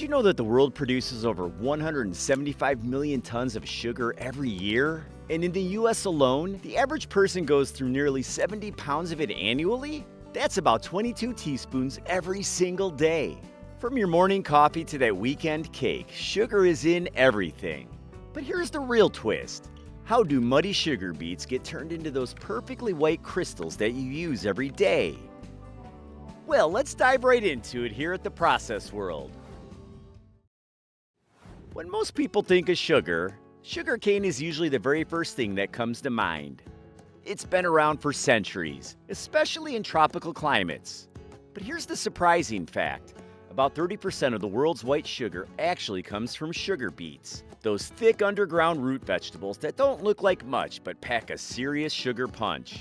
you know that the world produces over 175 million tons of sugar every year? And in the US alone, the average person goes through nearly 70 pounds of it annually? That's about 22 teaspoons every single day. From your morning coffee to that weekend cake, sugar is in everything. But here's the real twist. How do muddy sugar beets get turned into those perfectly white crystals that you use every day? Well, let's dive right into it here at the Process World. When most people think of sugar, sugarcane is usually the very first thing that comes to mind. It's been around for centuries, especially in tropical climates. But here's the surprising fact. About 30% of the world's white sugar actually comes from sugar beets, those thick underground root vegetables that don't look like much but pack a serious sugar punch.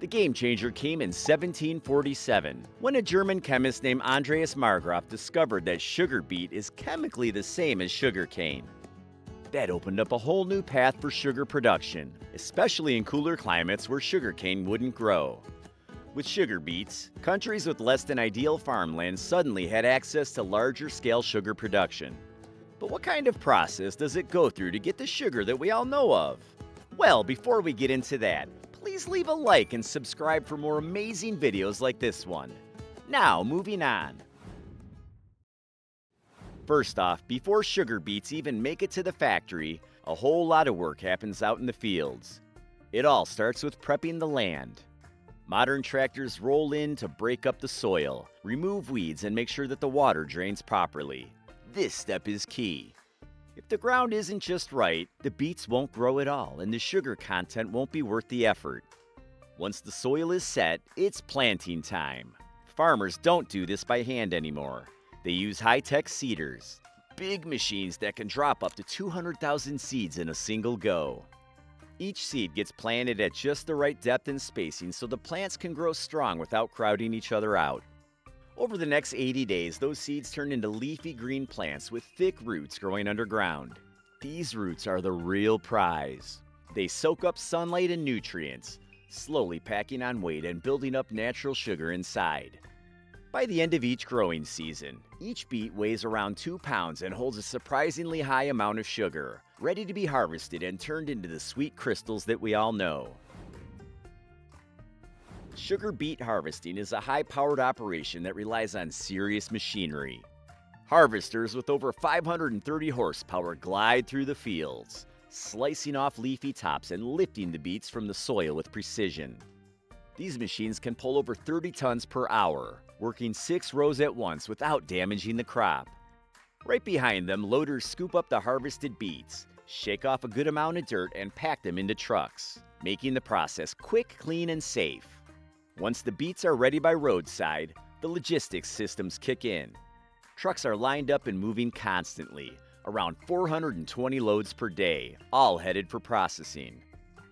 The game changer came in 1747, when a German chemist named Andreas Marggraf discovered that sugar beet is chemically the same as sugarcane. That opened up a whole new path for sugar production, especially in cooler climates where sugarcane wouldn't grow. With sugar beets, countries with less than ideal farmland suddenly had access to larger scale sugar production. But what kind of process does it go through to get the sugar that we all know of? Well, before we get into that, please leave a like and subscribe for more amazing videos like this one. Now, moving on. First off, before sugar beets even make it to the factory, a whole lot of work happens out in the fields. It all starts with prepping the land. Modern tractors roll in to break up the soil, remove weeds, and make sure that the water drains properly. This step is key. If the ground isn't just right, the beets won't grow at all and the sugar content won't be worth the effort. Once the soil is set, it's planting time. Farmers don't do this by hand anymore. They use high-tech seeders, big machines that can drop up to 200,000 seeds in a single go. Each seed gets planted at just the right depth and spacing so the plants can grow strong without crowding each other out. Over the next 80 days, those seeds turn into leafy green plants with thick roots growing underground. These roots are the real prize. They soak up sunlight and nutrients, slowly packing on weight and building up natural sugar inside. By the end of each growing season, each beet weighs around 2 pounds and holds a surprisingly high amount of sugar, ready to be harvested and turned into the sweet crystals that we all know. Sugar beet harvesting is a high-powered operation that relies on serious machinery. Harvesters with over 530 horsepower glide through the fields, slicing off leafy tops and lifting the beets from the soil with precision. These machines can pull over 30 tons per hour, working 6 rows at once without damaging the crop. Right behind them, loaders scoop up the harvested beets, shake off a good amount of dirt, and pack them into trucks, making the process quick, clean, and safe. Once the beets are ready by roadside, the logistics systems kick in. Trucks are lined up and moving constantly, around 420 loads per day, all headed for processing.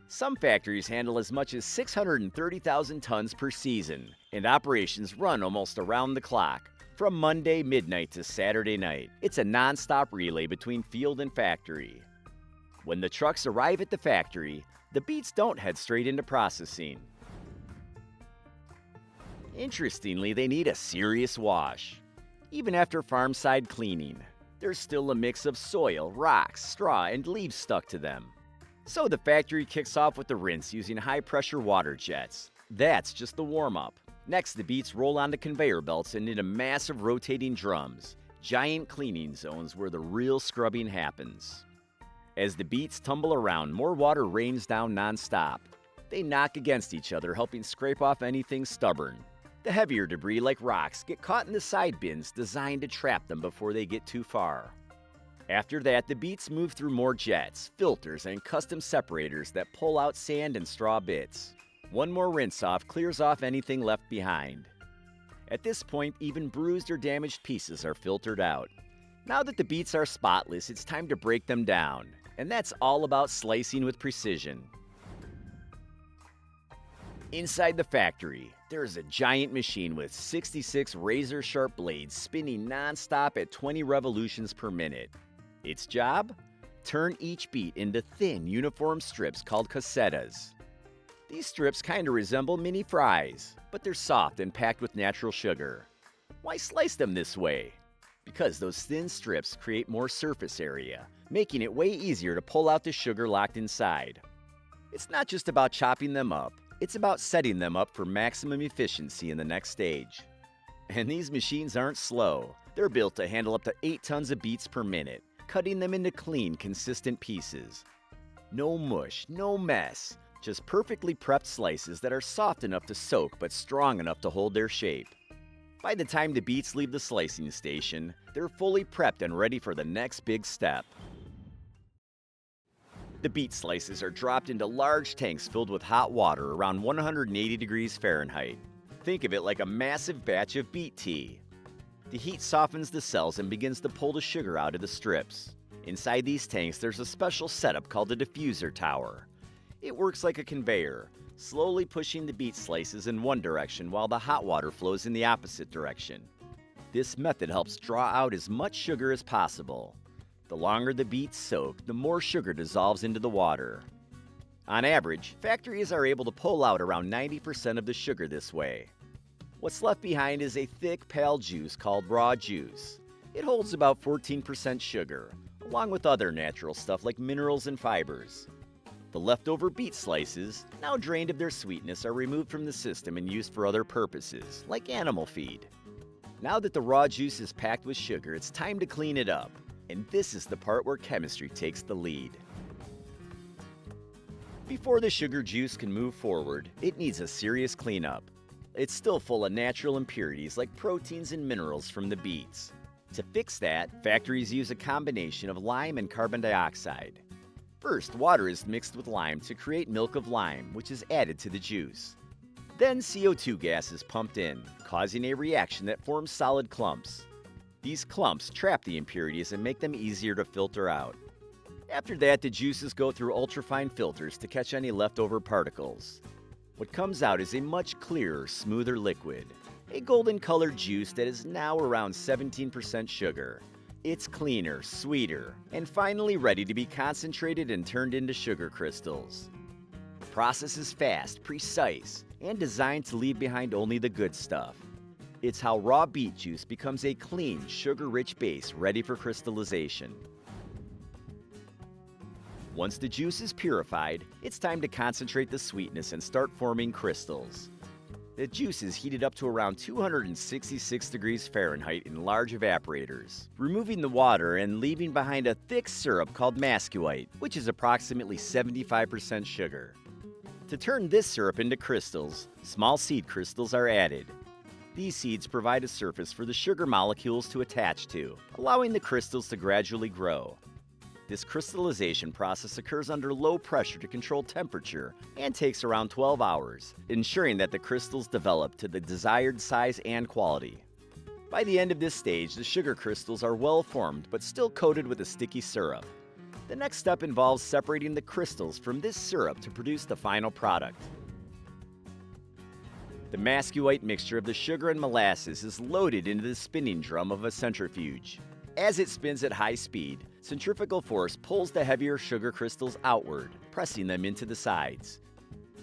Some factories handle as much as 630,000 tons per season, and operations run almost around the clock, from Monday midnight to Saturday night. It's a non-stop relay between field and factory. When the trucks arrive at the factory, the beets don't head straight into processing. Interestingly, they need a serious wash. Even after farm-side cleaning, there's still a mix of soil, rocks, straw, and leaves stuck to them. So the factory kicks off with the rinse using high-pressure water jets. That's just the warm-up. Next, the beets roll onto conveyor belts and into massive rotating drums, giant cleaning zones where the real scrubbing happens. As the beets tumble around, more water rains down non-stop. They knock against each other, helping scrape off anything stubborn. The heavier debris, like rocks, get caught in the side bins designed to trap them before they get too far. After that, the beets move through more jets, filters, and custom separators that pull out sand and straw bits. One more rinse-off clears off anything left behind. At this point, even bruised or damaged pieces are filtered out. Now that the beets are spotless, it's time to break them down. And that's all about slicing with precision. Inside the factory, there is a giant machine with 66 razor-sharp blades spinning non-stop at 20 revolutions per minute. Its job? Turn each beet into thin, uniform strips called casetas. These strips kind of resemble mini fries, but they're soft and packed with natural sugar. Why slice them this way? because those thin strips create more surface area, making it way easier to pull out the sugar locked inside. It's not just about chopping them up, it's about setting them up for maximum efficiency in the next stage. And these machines aren't slow. They're built to handle up to 8 tons of beets per minute, cutting them into clean, consistent pieces. No mush, no mess, just perfectly prepped slices that are soft enough to soak but strong enough to hold their shape. By the time the beets leave the slicing station, they're fully prepped and ready for the next big step. The beet slices are dropped into large tanks filled with hot water around 180 degrees Fahrenheit. Think of it like a massive batch of beet tea. The heat softens the cells and begins to pull the sugar out of the strips. Inside these tanks, there's a special setup called a diffuser tower. It works like a conveyor, slowly pushing the beet slices in one direction while the hot water flows in the opposite direction. This method helps draw out as much sugar as possible. The longer the beets soak, the more sugar dissolves into the water. On average, factories are able to pull out around 90% of the sugar this way. What's left behind is a thick, pale juice called raw juice. It holds about 14% sugar, along with other natural stuff like minerals and fibers. The leftover beet slices, now drained of their sweetness, are removed from the system and used for other purposes, like animal feed. Now that the raw juice is packed with sugar, it's time to clean it up. And this is the part where chemistry takes the lead. Before the sugar juice can move forward, it needs a serious cleanup. It's still full of natural impurities like proteins and minerals from the beets. To fix that, factories use a combination of lime and carbon dioxide. First, water is mixed with lime to create milk of lime, which is added to the juice. Then CO2 gas is pumped in, causing a reaction that forms solid clumps. These clumps trap the impurities and make them easier to filter out. After that, the juices go through ultrafine filters to catch any leftover particles. What comes out is a much clearer, smoother liquid. A golden-colored juice that is now around 17% sugar. It's cleaner, sweeter, and finally ready to be concentrated and turned into sugar crystals. The process is fast, precise, and designed to leave behind only the good stuff. It's how raw beet juice becomes a clean, sugar-rich base ready for crystallization. Once the juice is purified, it's time to concentrate the sweetness and start forming crystals. The juice is heated up to around 266 degrees Fahrenheit in large evaporators, removing the water and leaving behind a thick syrup called mascuite, which is approximately 75% sugar. To turn this syrup into crystals, small seed crystals are added. These seeds provide a surface for the sugar molecules to attach to, allowing the crystals to gradually grow. This crystallization process occurs under low pressure to control temperature and takes around 12 hours, ensuring that the crystals develop to the desired size and quality. By the end of this stage, the sugar crystals are well formed but still coated with a sticky syrup. The next step involves separating the crystals from this syrup to produce the final product. The mascuite mixture of the sugar and molasses is loaded into the spinning drum of a centrifuge. As it spins at high speed, centrifugal force pulls the heavier sugar crystals outward, pressing them into the sides.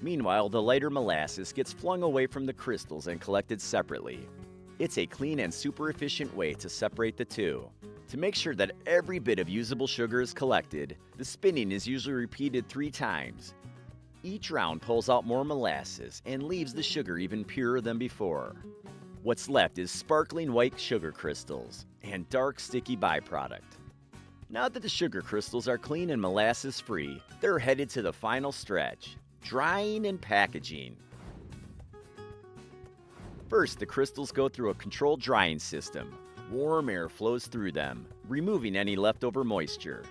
Meanwhile, the lighter molasses gets flung away from the crystals and collected separately. It's a clean and super efficient way to separate the two. To make sure that every bit of usable sugar is collected, the spinning is usually repeated 3 times. Each round pulls out more molasses and leaves the sugar even purer than before. What's left is sparkling white sugar crystals and dark, sticky byproduct. Now that the sugar crystals are clean and molasses-free, they're headed to the final stretch, drying and packaging. First, the crystals go through a controlled drying system. Warm air flows through them, removing any leftover moisture.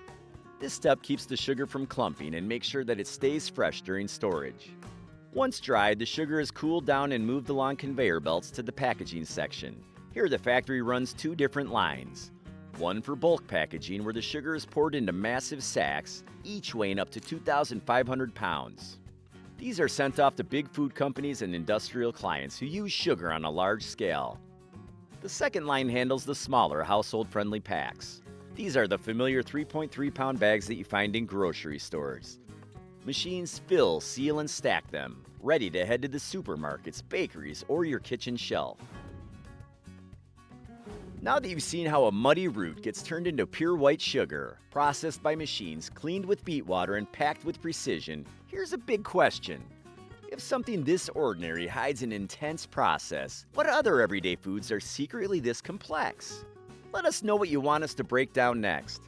This step keeps the sugar from clumping and makes sure that it stays fresh during storage. Once dried, the sugar is cooled down and moved along conveyor belts to the packaging section. Here, the factory runs 2 different lines. One for bulk packaging, where the sugar is poured into massive sacks, each weighing up to 2,500 pounds. These are sent off to big food companies and industrial clients who use sugar on a large scale. The second line handles the smaller, household-friendly packs. These are the familiar 3.3-pound bags that you find in grocery stores. Machines fill, seal, and stack them, ready to head to the supermarkets, bakeries, or your kitchen shelf. Now that you've seen how a muddy root gets turned into pure white sugar, processed by machines, cleaned with beet water, and packed with precision, here's a big question. If something this ordinary hides an intense process, what other everyday foods are secretly this complex? Let us know what you want us to break down next.